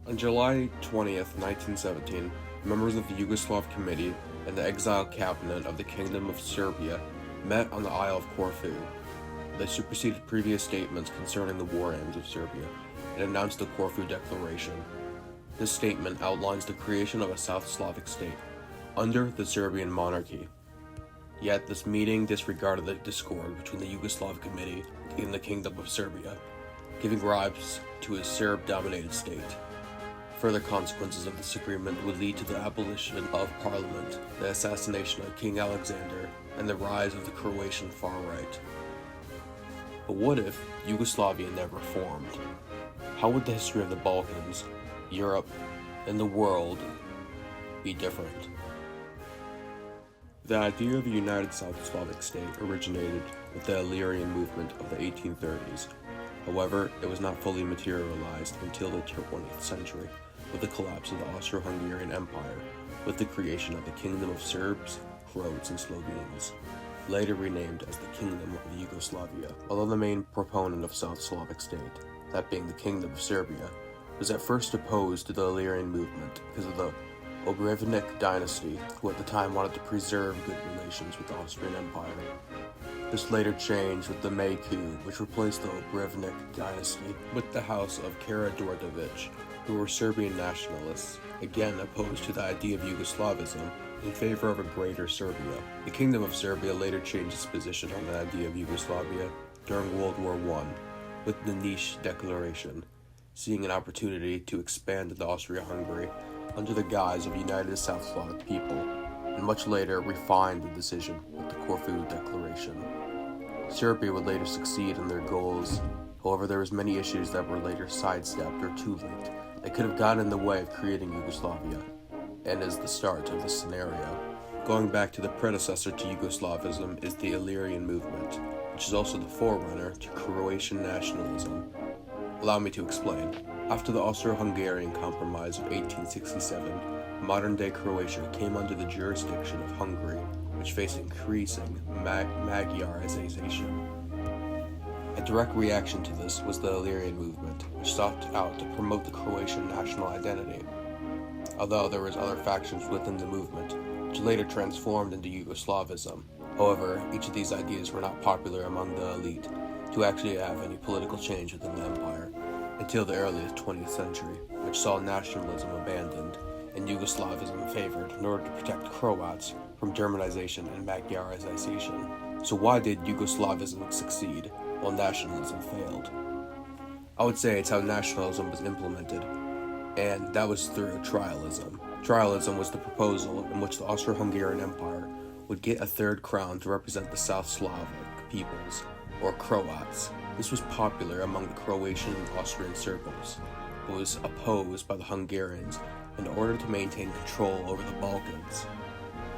On July 20th, 1917, members of the Yugoslav Committee and the exile cabinet of the Kingdom of Serbia met on the Isle of Corfu. They superseded previous statements concerning the war aims of Serbia and announced the Corfu Declaration. This statement outlines the creation of a South Slavic state under the Serbian monarchy. Yet this meeting disregarded the discord between the Yugoslav Committee and the Kingdom of Serbia, giving rise to a Serb-dominated state. Further consequences of this agreement would lead to the abolition of parliament, the assassination of King Alexander, and the rise of the Croatian far-right. But what if Yugoslavia never formed? How would the history of the Balkans, Europe, and the world be different? The idea of a united South Slavic state originated with the Illyrian movement of the 1830s. However, it was not fully materialized until the 20th century, with the collapse of the Austro-Hungarian Empire, with the creation of the Kingdom of Serbs, Croats, and Slovenes, later renamed as the Kingdom of Yugoslavia. Although the main proponent of South Slavic state, that being the Kingdom of Serbia, was at first opposed to the Illyrian movement because of the Obrevnik dynasty, who at the time wanted to preserve good relations with the Austrian Empire. This later changed with the May coup, which replaced the Obrevnik dynasty with the House of Karađorđević, who were Serbian nationalists, again opposed to the idea of Yugoslavism, in favor of a greater Serbia. The Kingdom of Serbia later changed its position on the idea of Yugoslavia during World War I, with the Niš Declaration, seeing an opportunity to expand into Austria-Hungary under the guise of united South Slavic people, and much later refined the decision with the Corfu Declaration. Serbia would later succeed in their goals. However, there was many issues that were later sidestepped or too late that could have gotten in the way of creating Yugoslavia, and is the start of this scenario. Going back to the predecessor to Yugoslavism is the Illyrian movement, which is also the forerunner to Croatian nationalism. Allow me to explain. After the Austro-Hungarian Compromise of 1867, modern-day Croatia came under the jurisdiction of Hungary, which faced increasing Magyarization. A direct reaction to this was the Illyrian movement, which sought out to promote the Croatian national identity. Although there was other factions within the movement, which later transformed into Yugoslavism. However, each of these ideas were not popular among the elite to actually have any political change within the empire, until the early 20th century, which saw nationalism abandoned and Yugoslavism favored in order to protect Croats from Germanization and Magyarization. So why did Yugoslavism succeed while nationalism failed? I would say it's how nationalism was implemented, and that was through trialism. Trialism was the proposal in which the Austro-Hungarian Empire would get a third crown to represent the South Slavic peoples, or Croats. This was popular among the Croatian and Austrian circles, but was opposed by the Hungarians in order to maintain control over the Balkans.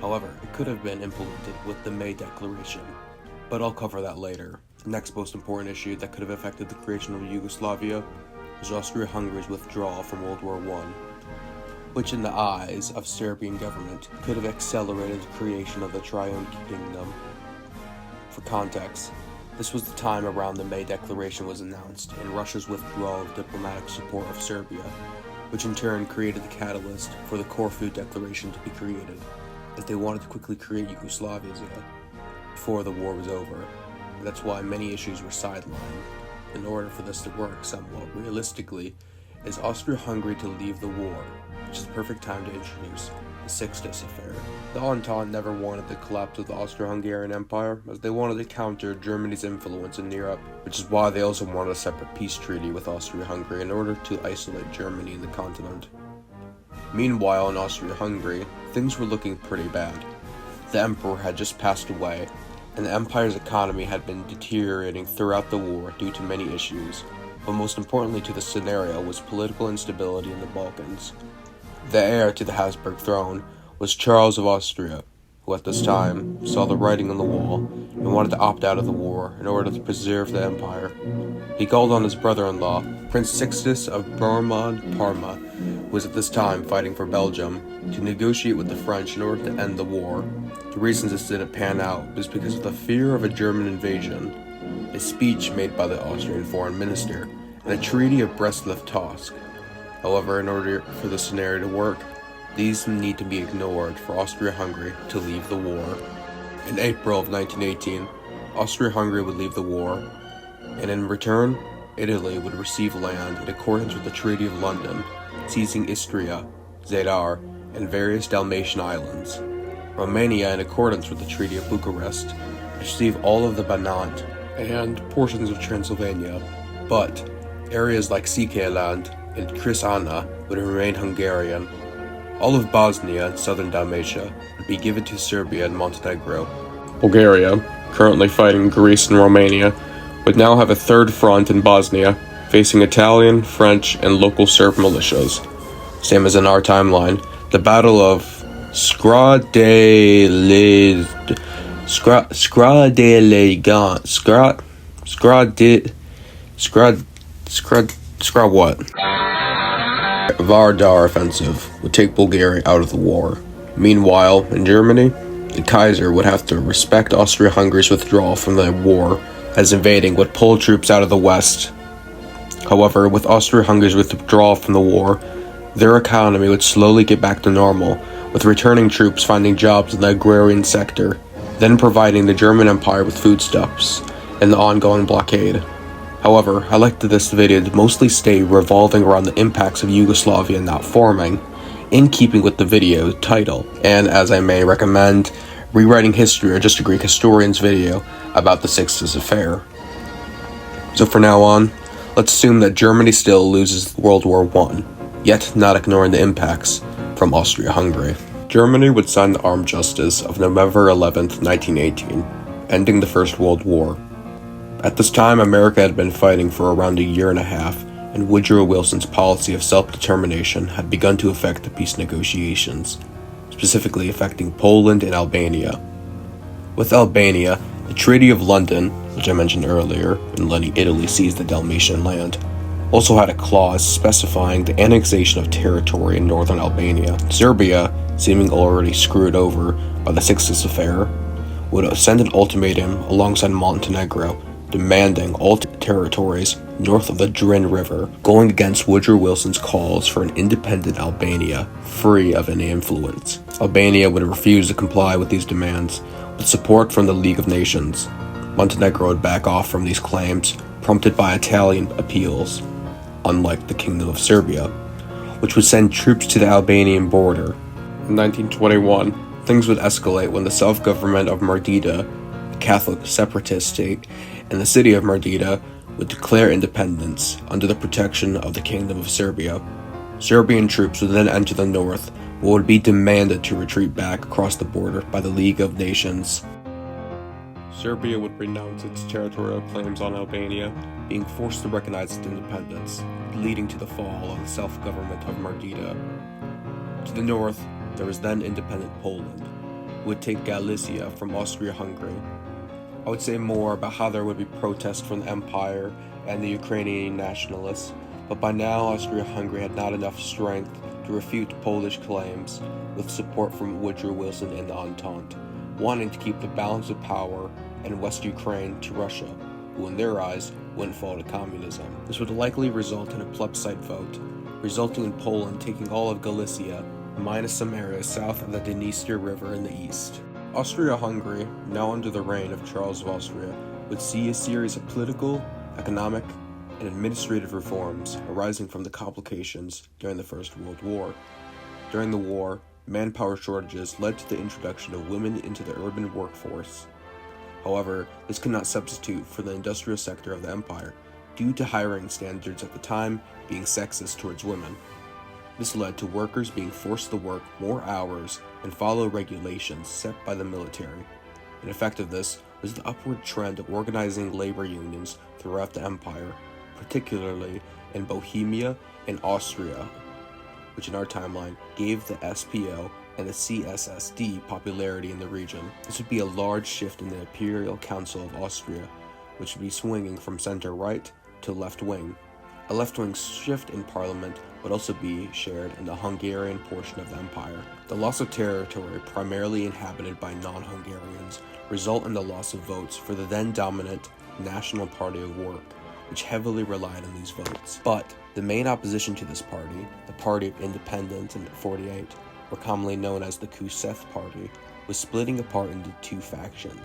However, it could have been implemented with the May Declaration, but I'll cover that later. The next most important issue that could have affected the creation of Yugoslavia was Austria-Hungary's withdrawal from World War I, which in the eyes of Serbian government could have accelerated the creation of the Triune Kingdom. For context, this was the time around the May Declaration was announced and Russia's withdrawal of diplomatic support of Serbia, which in turn created the catalyst for the Corfu Declaration to be created, as they wanted to quickly create Yugoslavia before the war was over. And that's why many issues were sidelined. In order for this to work somewhat realistically, is Austria-Hungary to leave the war, which is the perfect time to introduce the Sixtus Affair. The Entente never wanted the collapse of the Austro-Hungarian Empire, as they wanted to counter Germany's influence in Europe, which is why they also wanted a separate peace treaty with Austria-Hungary in order to isolate Germany in the continent. Meanwhile, in Austria-Hungary, things were looking pretty bad. The emperor had just passed away, and the empire's economy had been deteriorating throughout the war due to many issues, but most importantly to the scenario was political instability in the Balkans. The heir to the Habsburg throne was Charles of Austria, who at this time saw the writing on the wall and wanted to opt out of the war in order to preserve the empire. He called on his brother-in-law, Prince Sixtus of Parma, who was at this time fighting for Belgium, to negotiate with the French in order to end the war. The reason this didn't pan out was because of the fear of a German invasion, a speech made by the Austrian foreign minister, and a treaty of Brest-Litovsk. However, in order for this scenario to work, these need to be ignored for Austria-Hungary to leave the war. In April of 1918, Austria-Hungary would leave the war, and in return, Italy would receive land in accordance with the Treaty of London, seizing Istria, Zadar, and various Dalmatian islands. Romania, in accordance with the Treaty of Bucharest, would receive all of the Banat and portions of Transylvania, but areas like Sikeland and Crișana would remain Hungarian. All of Bosnia and southern Dalmatia would be given to Serbia and Montenegro. Bulgaria, currently fighting Greece and Romania, would now have a third front in Bosnia, facing Italian, French, and local Serb militias. Same as in our timeline, the Battle of Vardar offensive would take Bulgaria out of the war. Meanwhile, in Germany, the Kaiser would have to respect Austria-Hungary's withdrawal from the war, as invading would pull troops out of the west. However, with Austria-Hungary's withdrawal from the war, their economy would slowly get back to normal, with returning troops finding jobs in the agrarian sector, then providing the German Empire with foodstuffs in the ongoing blockade. However, I like this video to mostly stay revolving around the impacts of Yugoslavia not forming, in keeping with the video title, and as I may recommend, Rewriting History or Just a Greek Historian's video about the Sixtus Affair. So for now on, let's assume that Germany still loses World War I, yet not ignoring the impacts from Austria-Hungary. Germany would sign the Armistice of November 11, 1918, ending the First World War. At this time, America had been fighting for around a year and a half, and Woodrow Wilson's policy of self-determination had begun to affect the peace negotiations, specifically affecting Poland and Albania. With Albania, the Treaty of London, which I mentioned earlier, in letting Italy seize the Dalmatian land, also had a clause specifying the annexation of territory in northern Albania. Serbia, seeming already screwed over by the Sixtus Affair, would send an ultimatum alongside Montenegro, demanding all territories north of the Drin River, going against Woodrow Wilson's calls for an independent Albania, free of any influence. Albania would refuse to comply with these demands, with support from the League of Nations. Montenegro would back off from these claims, prompted by Italian appeals, unlike the Kingdom of Serbia, which would send troops to the Albanian border. In 1921, things would escalate when the self-government of Mardita, a Catholic separatist state, and the city of Mardita would declare independence under the protection of the Kingdom of Serbia. Serbian troops would then enter the north, but would be demanded to retreat back across the border by the League of Nations. Serbia would renounce its territorial claims on Albania, being forced to recognize its independence, leading to the fall of the self-government of Mardita. To the north, there was then independent Poland, who would take Galicia from Austria-Hungary. I would say more about how there would be protests from the Empire and the Ukrainian nationalists, but by now Austria-Hungary had not enough strength to refute Polish claims with support from Woodrow Wilson and the Entente, wanting to keep the balance of power in West Ukraine to Russia, who in their eyes wouldn't fall to communism. This would likely result in a plebiscite vote, resulting in Poland taking all of Galicia, minus some areas south of the Dniester River in the east. Austria-Hungary, now under the reign of Charles of Austria, would see a series of political, economic, and administrative reforms arising from the complications during the First World War. During the war, manpower shortages led to the introduction of women into the urban workforce. However, this could not substitute for the industrial sector of the empire, due to hiring standards at the time being sexist towards women. This led to workers being forced to work more hours and follow regulations set by the military. An effect of this was the upward trend of organizing labor unions throughout the empire, particularly in Bohemia and Austria, which in our timeline gave the SPO and the CSSD popularity in the region. This would be a large shift in the Imperial Council of Austria, which would be swinging from center-right to left-wing. A left-wing shift in parliament would also be shared in the Hungarian portion of the empire. The loss of territory, primarily inhabited by non-Hungarians, result in the loss of votes for the then dominant National Party of Work, which heavily relied on these votes. But the main opposition to this party, the Party of Independence in 48, or commonly known as the Kuseth Party, was splitting apart into two factions.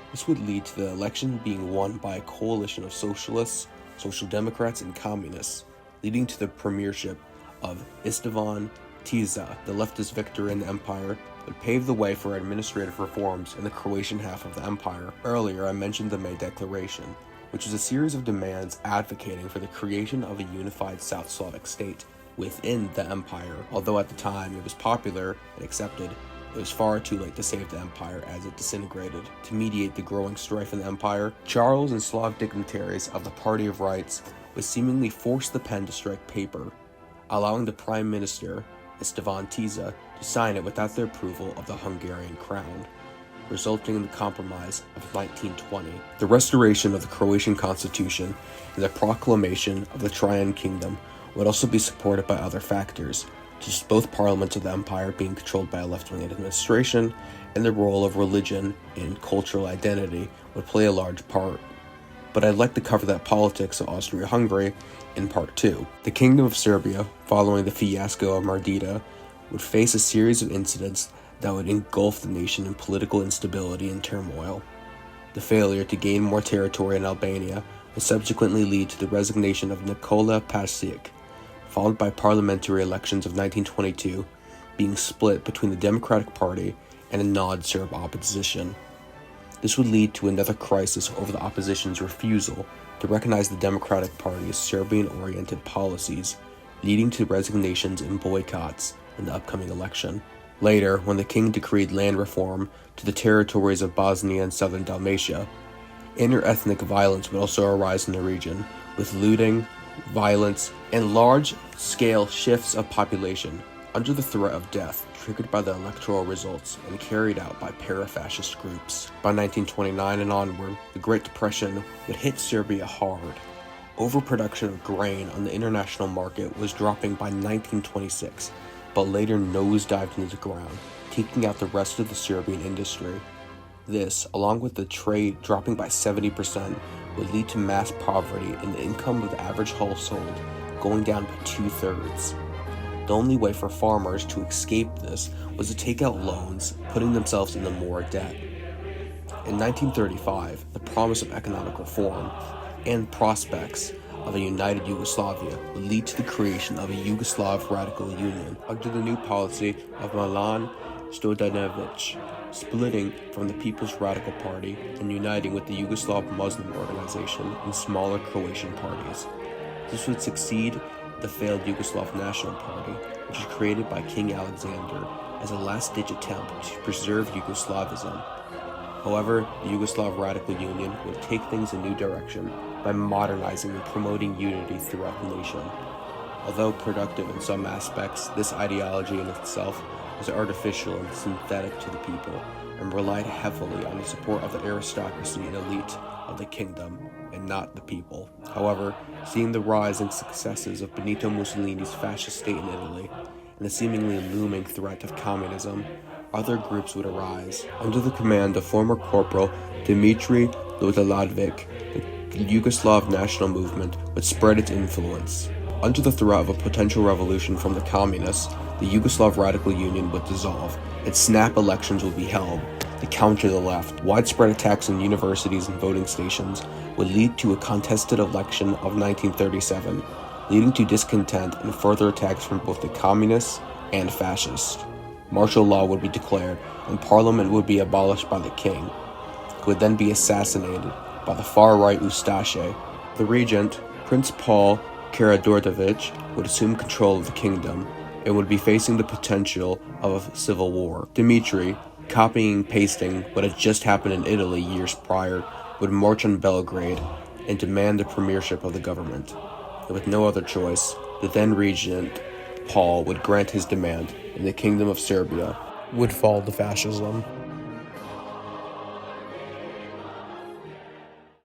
This would lead to the election being won by a coalition of socialists, social democrats, and communists, leading to the premiership of Istvan Tiza. The leftist victory in the empire would pave the way for administrative reforms in the Croatian half of the empire. Earlier, I mentioned the May Declaration, which is a series of demands advocating for the creation of a unified South Slavic state within the empire. Although at the time it was popular and accepted, it was far too late to save the empire as it disintegrated. To mediate the growing strife in the empire, Charles and Slav dignitaries of the Party of Rights would seemingly force the pen to strike paper, allowing the Prime Minister, Istvan Tiza, to sign it without the approval of the Hungarian crown, resulting in the Compromise of 1920, the restoration of the Croatian constitution, and the proclamation of the Triad Kingdom would also be supported by other factors, such as both parliaments of the empire being controlled by a left-wing administration, and the role of religion in cultural identity would play a large part. But I'd like to cover that politics of Austria-Hungary in part 2. The Kingdom of Serbia, following the fiasco of Mardita, would face a series of incidents that would engulf the nation in political instability and turmoil. The failure to gain more territory in Albania would subsequently lead to the resignation of Nikola Pasic, followed by parliamentary elections of 1922 being split between the Democratic Party and a non-Serb opposition. This would lead to another crisis over the opposition's refusal to recognize the Democratic Party's Serbian-oriented policies, leading to resignations and boycotts in the upcoming election. Later, when the king decreed land reform to the territories of Bosnia and southern Dalmatia, inter-ethnic violence would also arise in the region, with looting, violence, and large-scale shifts of population under the threat of death triggered by the electoral results and carried out by para-fascist groups. By 1929 and onward, the Great Depression would hit Serbia hard. Overproduction of grain on the international market was dropping by 1926, but later nosedived into the ground, taking out the rest of the Serbian industry. This, along with the trade dropping by 70%, would lead to mass poverty and the income of the average household going down by 2/3. The only way for farmers to escape this was to take out loans, putting themselves into more debt. In 1935, the promise of economic reform and prospects of a united Yugoslavia would lead to the creation of a Yugoslav radical union under the new policy of Milan Stojanovic, splitting from the People's Radical Party and uniting with the Yugoslav Muslim organization and smaller Croatian parties. This would succeed the failed Yugoslav National Party, which was created by King Alexander as a last-ditch attempt to preserve Yugoslavism. However, the Yugoslav Radical Union would take things a new direction by modernizing and promoting unity throughout the nation. Although productive in some aspects, this ideology in itself was artificial and synthetic to the people, and relied heavily on the support of the aristocracy and elite of the kingdom, and not the people. However, seeing the rise and successes of Benito Mussolini's fascist state in Italy, and the seemingly looming threat of communism, other groups would arise. Under the command of former Corporal Dmitry Lodaladvik, the Yugoslav national movement would spread its influence. Under the threat of a potential revolution from the communists, the Yugoslav Radical Union would dissolve, and snap elections would be held to counter the left. Widespread attacks on universities and voting stations would lead to a contested election of 1937, leading to discontent and further attacks from both the communists and fascists. Martial law would be declared, and parliament would be abolished by the king, who would then be assassinated by the far-right Ustaše. The regent, Prince Paul Karađorđević, would assume control of the kingdom and would be facing the potential of a civil war. Dmitry, copying and pasting what had just happened in Italy years prior, would march on Belgrade and demand the premiership of the government. And with no other choice, the then regent, Paul, would grant his demand, and the Kingdom of Serbia would fall to fascism.